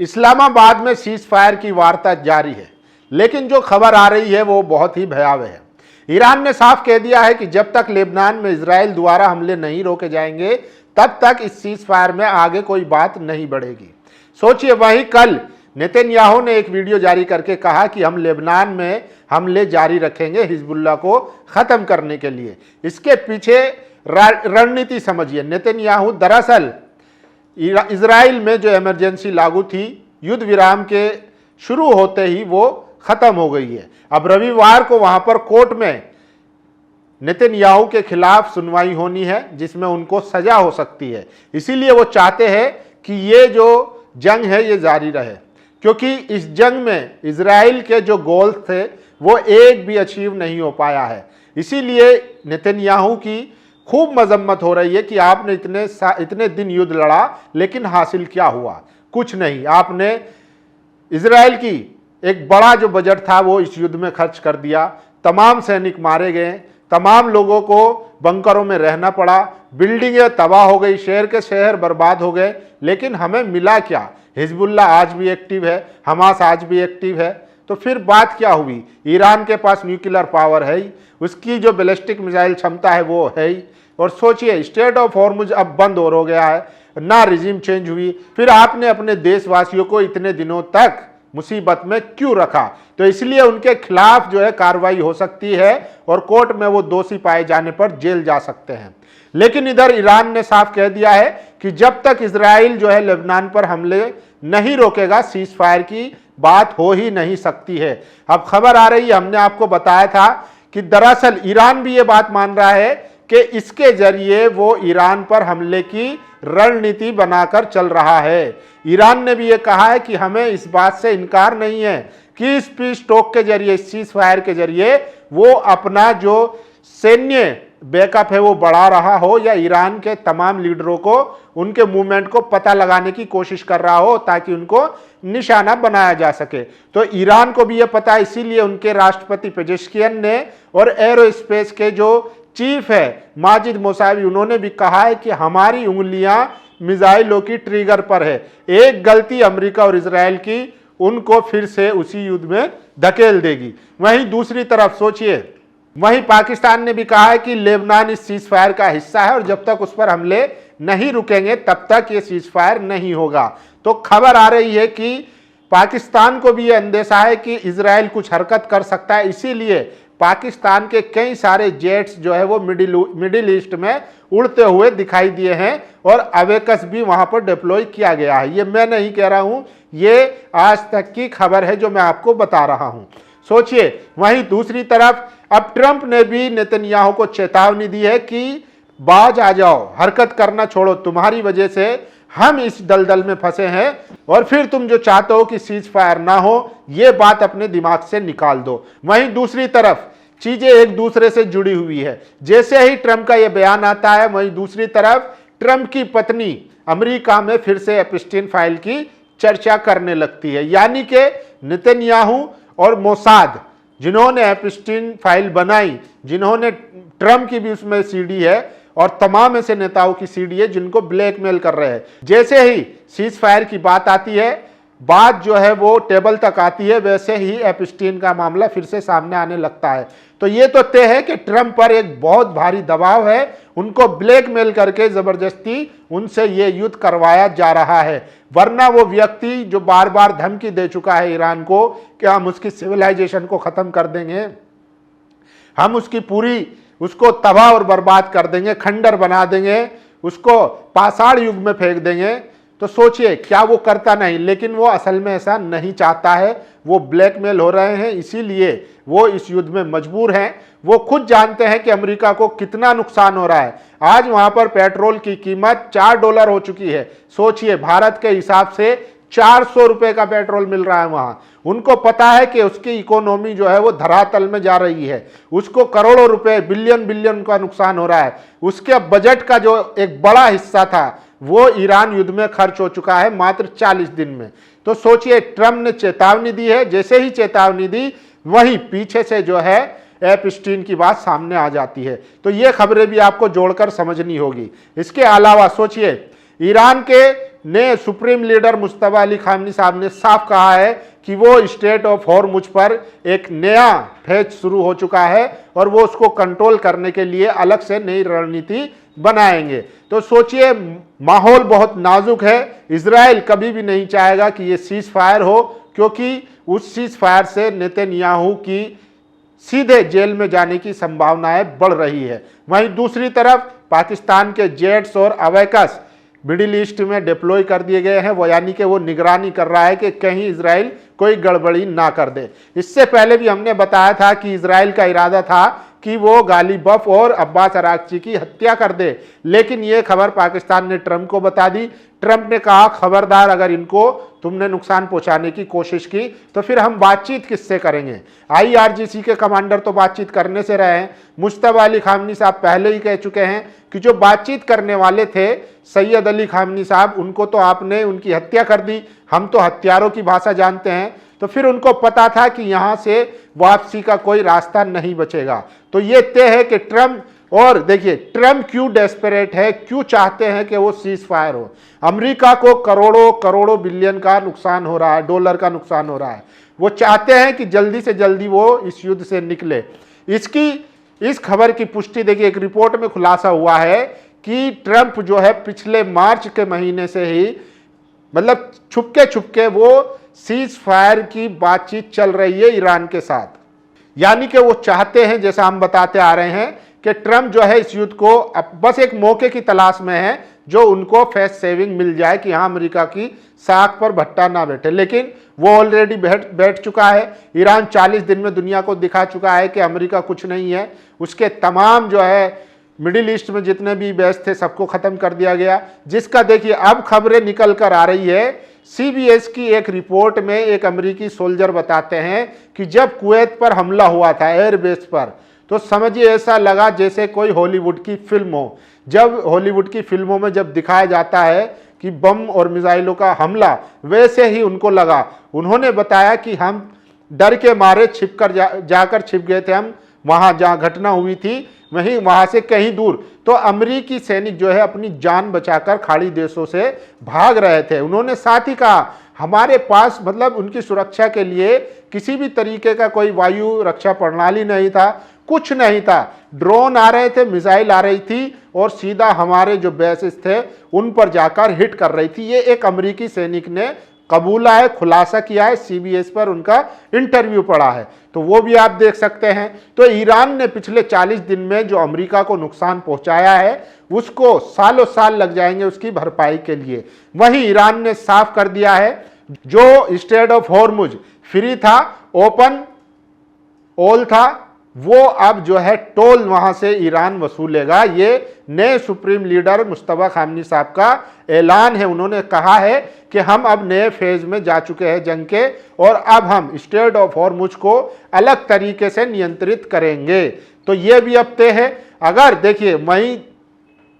इस्लामाबाद में cease fire की वार्ता जारी है, लेकिन जो खबर आ रही है वो बहुत ही भयावह है। ईरान ने साफ कह दिया है कि जब तक लेबनान में इजराइल द्वारा हमले नहीं रोके जाएंगे तब तक इस सीज फायर में आगे कोई बात नहीं बढ़ेगी। सोचिए, वहीं कल नेतन्याहू ने एक वीडियो जारी करके कहा कि हम लेबनान में हमले जारी रखेंगे हिजबुल्लाह को खत्म करने के लिए। इसके पीछे रणनीति समझिए। नेतन्याहू दरअसल इजराइल में जो इमरजेंसी लागू थी युद्ध विराम के शुरू होते ही वो खत्म हो गई है। अब रविवार को वहां पर कोर्ट में नेतन्याहू के खिलाफ सुनवाई होनी है जिसमें उनको सजा हो सकती है। इसीलिए वो चाहते हैं कि ये जो जंग है ये जारी रहे, क्योंकि इस जंग में इजराइल के जो गोल थे वो एक भी अचीव नहीं हो पाया है। इसीलिए नेतन्याहू की खूब मजम्मत हो रही है कि आपने इतने दिन युद्ध लड़ा लेकिन हासिल क्या हुआ? कुछ नहीं। आपने इजराइल की एक बड़ा जो बजट था वो इस युद्ध में खर्च कर दिया। तमाम सैनिक मारे गए, तमाम लोगों को बंकरों में रहना पड़ा, बिल्डिंगें तबाह हो गई, शहर के शहर बर्बाद हो गए। लेकिन हमें मिला क्या? हिजबुल्लाह आज भी एक्टिव है, हमास आज भी एक्टिव है। तो फिर बात क्या हुई? ईरान के पास न्यूक्लियर पावर है ही, उसकी जो बैलिस्टिक मिसाइल क्षमता है वो है ही। और सोचिए, स्टेट ऑफ हॉर्मुज अब बंद हो गया है, ना रिजीम चेंज हुई। फिर आपने अपने देशवासियों को इतने दिनों तक मुसीबत में क्यों रखा? तो इसलिए उनके खिलाफ जो है कार्रवाई हो सकती है और कोर्ट में वो दोषी पाए जाने पर जेल जा सकते हैं। लेकिन इधर ईरान ने साफ कह दिया है कि जब तक इजराइल जो है लेबनान पर हमले नहीं रोकेगा सीज फायर की बात हो ही नहीं सकती है। अब खबर आ रही है, हमने आपको बताया था कि दरअसल ईरान भी ये बात मान रहा है कि इसके जरिए वो ईरान पर हमले की रणनीति बनाकर चल रहा है। ईरान ने भी ये कहा है कि हमें इस बात से इनकार नहीं है कि इस पीस टॉक के जरिए, सीज फायर के जरिए वो अपना जो सैन्य बैकअप है वो बढ़ा रहा हो या ईरान के तमाम लीडरों को उनके मूवमेंट को पता लगाने की कोशिश कर रहा हो ताकि उनको निशाना बनाया जा सके। तो ईरान को भी ये पता है, इसीलिए उनके राष्ट्रपति पेजेश्कियन ने और एरोस्पेस के जो चीफ है माजिद मोसावी, उन्होंने भी कहा है कि हमारी उंगलियां मिसाइलों की ट्रिगर पर है। एक गलती अमेरिका और इजराइल की उनको फिर से उसी युद्ध में धकेल देगी। वहीं दूसरी तरफ सोचिए, वहीं पाकिस्तान ने भी कहा है कि लेबनान इस सीज फायर का हिस्सा है और जब तक उस पर हमले नहीं रुकेंगे तब तक ये सीज फायर नहीं होगा। तो खबर आ रही है कि पाकिस्तान को भी ये अंदेशा है कि इजराइल कुछ हरकत कर सकता है। इसीलिए पाकिस्तान के कई सारे जेट्स जो है वो मिडिल ईस्ट में उड़ते हुए दिखाई दिए हैं और अवेकस भी वहां पर डिप्लॉय किया गया है। ये मैं नहीं कह रहा हूं, ये आज तक की खबर है जो मैं आपको बता रहा हूं। सोचिए, वहीं दूसरी तरफ अब ट्रंप ने भी नेतन्याहू को चेतावनी दी है कि बाज आ जाओ, हरकत करना छोड़ो, तुम्हारी वजह से हम इस दलदल में फंसे हैं और फिर तुम जो चाहते हो कि सीज फायर ना हो, ये बात अपने दिमाग से निकाल दो। वहीं दूसरी तरफ चीजें एक दूसरे से जुड़ी हुई है। जैसे ही ट्रंप का यह बयान आता है, वहीं दूसरी तरफ ट्रंप की पत्नी अमेरिका में फिर से एप्स्टीन फाइल की चर्चा करने लगती है। यानी कि नेतन्याहू और मोसाद, जिन्होंने एप्स्टीन फाइल बनाई, जिन्होंने ट्रंप की भी उसमें सीडी है और तमाम ऐसे नेताओं की सीडी है जिनको ब्लैकमेल कर रहे हैं। जैसे ही सीज फायर की बात आती है, बात जो है वो टेबल तक आती है, वैसे ही एप्स्टीन का मामला फिर से सामने आने लगता है। तो ये तो तय है कि ट्रंप पर एक बहुत भारी दबाव है, उनको ब्लैकमेल करके जबरदस्ती उनसे ये युद्ध करवाया जा रहा है। वरना वो व्यक्ति जो बार बार धमकी दे चुका है ईरान को कि हम उसकी सिविलाइजेशन को खत्म कर देंगे, हम उसकी पूरी उसको तबाह और बर्बाद कर देंगे, खंडर बना देंगे, उसको पाषाण युग में फेंक देंगे। तो सोचिए, क्या वो करता नहीं? लेकिन वो असल में ऐसा नहीं चाहता है, वो ब्लैकमेल हो रहे हैं, इसीलिए वो इस युद्ध में मजबूर हैं। वो खुद जानते हैं कि अमेरिका को कितना नुकसान हो रहा है। आज वहां पर पेट्रोल की कीमत $4 हो चुकी है। सोचिए, भारत के हिसाब से 400 रुपए का पेट्रोल मिल रहा है वहां। उनको पता है कि उसकी इकोनॉमी जो है वो धरातल में जा रही है, उसको करोड़ों रुपए, बिलियन का नुकसान हो रहा है। उसके बजट का जो एक बड़ा हिस्सा था वो ईरान युद्ध में खर्च हो चुका है मात्र 40 दिन में। तो सोचिए, ट्रंप ने चेतावनी दी है, जैसे ही चेतावनी दी वहीं पीछे से जो है एप्स्टीन की बात सामने आ जाती है। तो ये खबरें भी आपको जोड़कर समझनी होगी। इसके अलावा सोचिए, ईरान के नए सुप्रीम लीडर मुश्तबा अली खामनी साहब ने साफ कहा है कि वो स्टेट ऑफ हॉर्मुज पर एक नया फेज शुरू हो चुका है और वो उसको कंट्रोल करने के लिए अलग से नई रणनीति बनाएंगे। तो सोचिए, माहौल बहुत नाजुक है। इजराइल कभी भी नहीं चाहेगा कि ये सीज फायर हो, क्योंकि उस सीज फायर से नेतन्याहू की सीधे जेल में जाने की संभावनाएं बढ़ रही है। वहीं दूसरी तरफ पाकिस्तान के जेट्स और अवैकस मिडिल ईस्ट में डिप्लॉय कर दिए गए हैं, वो यानी कि वो निगरानी कर रहा है कि कहीं इजराइल कोई गड़बड़ी ना कर दे। इससे पहले भी हमने बताया था कि इजराइल का इरादा था कि वो गालिब बफ और अब्बास अरागची की हत्या कर दे, लेकिन ये खबर पाकिस्तान ने ट्रंप को बता दी। ट्रंप ने कहा, खबरदार, अगर इनको तुमने नुकसान पहुंचाने की कोशिश की तो फिर हम बातचीत किससे करेंगे। IRGC के कमांडर तो बातचीत करने से रहे हैं। मुश्तबा अली खामनी साहब पहले ही कह चुके हैं कि जो बातचीत करने वाले थे सैयद अली खामनी साहब, उनको तो आपने उनकी हत्या कर दी। हम तो हत्यारों की भाषा जानते हैं। तो फिर उनको पता था कि यहां से वापसी का कोई रास्ता नहीं बचेगा। तो ये तय है कि ट्रंप, और देखिए ट्रंप क्यों डेस्परेट है, क्यों चाहते हैं कि वो सीज फायर हो। अमेरिका को करोड़ों करोड़ों बिलियन का नुकसान हो रहा है, डॉलर का नुकसान हो रहा है। वो चाहते हैं कि जल्दी से जल्दी वो इस युद्ध से निकले। इस खबर की पुष्टि देखिए, एक रिपोर्ट में खुलासा हुआ है कि ट्रंप जो है पिछले मार्च के महीने से ही, मतलब छुपके वो सीज फायर की बातचीत चल रही है ईरान के साथ। यानी कि वो चाहते हैं, जैसा हम बताते आ रहे हैं, कि ट्रंप जो है इस युद्ध को अब बस एक मौके की तलाश में है जो उनको फेस सेविंग मिल जाए कि हाँ अमेरिका की साख पर भट्टा ना बैठे। लेकिन वो ऑलरेडी बैठ चुका है। ईरान 40 दिन में दुनिया को दिखा चुका है कि अमेरिका कुछ नहीं है। उसके तमाम जो है मिडिल ईस्ट में जितने भी बेस थे सबको खत्म कर दिया गया। जिसका देखिए अब खबरें निकल कर आ रही है। CBS की एक रिपोर्ट में एक अमेरिकी सोल्जर बताते हैं कि जब कुवैत पर हमला हुआ था एयरबेस पर, तो समझिए ऐसा लगा जैसे कोई हॉलीवुड की फिल्म हो। जब हॉलीवुड की फिल्मों में जब दिखाया जाता है कि बम और मिसाइलों का हमला, वैसे ही उनको लगा। उन्होंने बताया कि हम डर के मारे जाकर छिप गए थे हम वहां जहां घटना हुई थी, वहां से कहीं दूर। तो अमेरिकी सैनिक जो है अपनी जान बचाकर खाड़ी देशों से भाग रहे थे। उन्होंने साथ ही कहा, हमारे पास मतलब उनकी सुरक्षा के लिए किसी भी तरीके का कोई वायु रक्षा प्रणाली नहीं था, कुछ नहीं था। ड्रोन आ रहे थे, मिसाइल आ रही थी और सीधा हमारे जो बेसिस थे उन पर जाकर हिट कर रही थी। ये एक अमेरिकी सैनिक ने कबूला है, खुलासा किया है। CBS पर उनका इंटरव्यू पड़ा है, तो वो भी आप देख सकते हैं। तो ईरान ने पिछले 40 दिन में जो अमेरिका को नुकसान पहुंचाया है उसको सालों साल लग जाएंगे उसकी भरपाई के लिए। वहीं ईरान ने साफ कर दिया है, जो स्ट्रेट ऑफ हॉर्मुज फ्री था, ओपन ऑल था, वो अब जो है टोल वहां से ईरान वसूलेगा। ये नए सुप्रीम लीडर मुश्तबा खामनी साहब का ऐलान है। उन्होंने कहा है कि हम अब नए फेज में जा चुके हैं जंग के, और अब हम स्ट्रेट ऑफ हॉर्मुज को अलग तरीके से नियंत्रित करेंगे। तो ये भी अब तय है। अगर देखिए, वहीं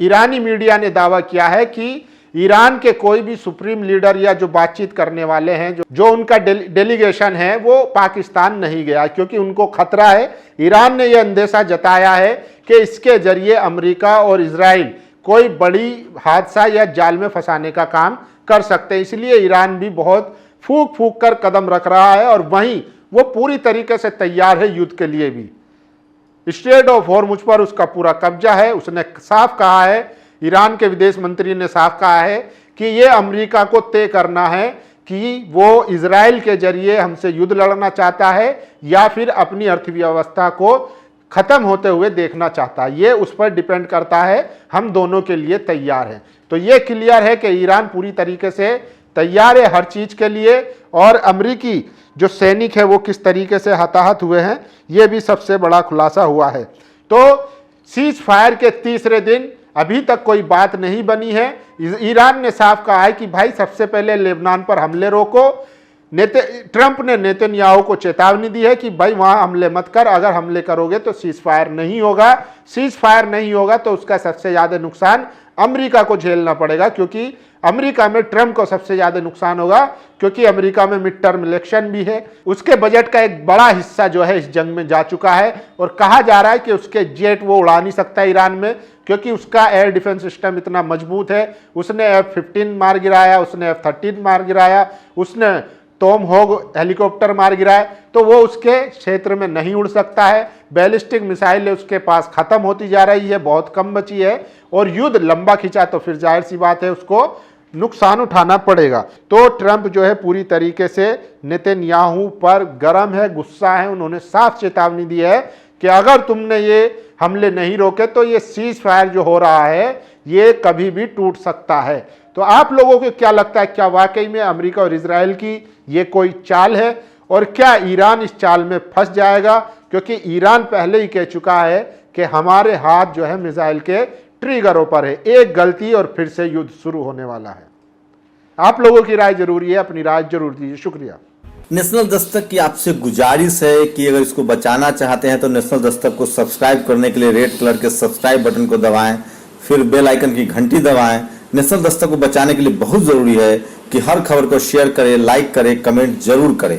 ईरानी मीडिया ने दावा किया है कि ईरान के कोई भी सुप्रीम लीडर या जो बातचीत करने वाले हैं, जो उनका डेलीगेशन है, वो पाकिस्तान नहीं गया, क्योंकि उनको खतरा है। ईरान ने यह अंदेशा जताया है कि इसके जरिए अमेरिका और इजराइल कोई बड़ी हादसा या जाल में फंसाने का काम कर सकते हैं। इसलिए ईरान भी बहुत फूक फूक कर कदम रख रहा है, और वहीं वो पूरी तरीके से तैयार है युद्ध के लिए भी। स्ट्रेट ऑफ हॉर्मुज पर उसका पूरा कब्जा है। उसने साफ कहा है, ईरान के विदेश मंत्री ने साफ कहा है कि ये अमेरिका को तय करना है कि वो इजराइल के जरिए हमसे युद्ध लड़ना चाहता है या फिर अपनी अर्थव्यवस्था को खत्म होते हुए देखना चाहता है। ये उस पर डिपेंड करता है। हम दोनों के लिए तैयार हैं। तो ये क्लियर है कि ईरान पूरी तरीके से तैयार है हर चीज के लिए, और अमेरिकी जो सैनिक है वो किस तरीके से हताहत हुए हैं, ये भी सबसे बड़ा खुलासा हुआ है। तो सीज फायर के तीसरे दिन अभी तक कोई बात नहीं बनी है। ईरान ने साफ कहा है कि भाई सबसे पहले लेबनान पर हमले रोको, ट्रंप ने नेतन्याहू को चेतावनी दी है कि भाई वहां हमले मत कर, अगर हमले करोगे तो सीज फायर नहीं होगा, सीज फायर नहीं होगा तो उसका सबसे ज्यादा नुकसान अमेरिका को झेलना पड़ेगा, क्योंकि अमेरिका में ट्रंप को सबसे ज्यादा नुकसान होगा, क्योंकि अमेरिका में मिड टर्म इलेक्शन भी है। उसके बजट का एक बड़ा हिस्सा जो है इस जंग में जा चुका है और कहा जा रहा है कि उसके जेट वो उड़ा नहीं सकता ईरान में, क्योंकि उसका एयर डिफेंस सिस्टम इतना मजबूत है। उसने F-15 मार गिराया, उसने F-13 मार गिराया, उसने टॉम होग हेलीकॉप्टर मार गिराया, तो वो उसके क्षेत्र में नहीं उड़ सकता है। बैलिस्टिक मिसाइल उसके पास खत्म होती जा रही है, बहुत कम बची है, और युद्ध लंबा खिंचा तो फिर जाहिर सी बात है उसको नुकसान उठाना पड़ेगा। तो ट्रंप जो है पूरी तरीके से नेतन्याहू पर गरम है, गुस्सा है। उन्होंने साफ चेतावनी दी है कि अगर तुमने ये हमले नहीं रोके तो ये सीज फायर जो हो रहा है ये कभी भी टूट सकता है। तो आप लोगों को क्या लगता है, क्या वाकई में अमेरिका और इजराइल की ये कोई चाल है, और क्या ईरान इस चाल में फंस जाएगा? क्योंकि ईरान पहले ही कह चुका है कि हमारे हाथ जो है मिसाइल के ट्रिगरों पर है, एक गलती और फिर से युद्ध शुरू होने वाला है। आप लोगों की राय जरूरी है, अपनी राय जरूर दीजिए। शुक्रिया। नेशनल दस्तक की आपसे गुजारिश है कि अगर इसको बचाना चाहते हैं तो नेशनल दस्तक को सब्सक्राइब करने के लिए रेड कलर के सब्सक्राइब बटन को दबाएं, फिर बेल आइकन की घंटी दबाएं। नेशनल दस्तक को बचाने के लिए बहुत जरूरी है कि हर खबर को शेयर करें, लाइक करें, कमेंट जरूर करें।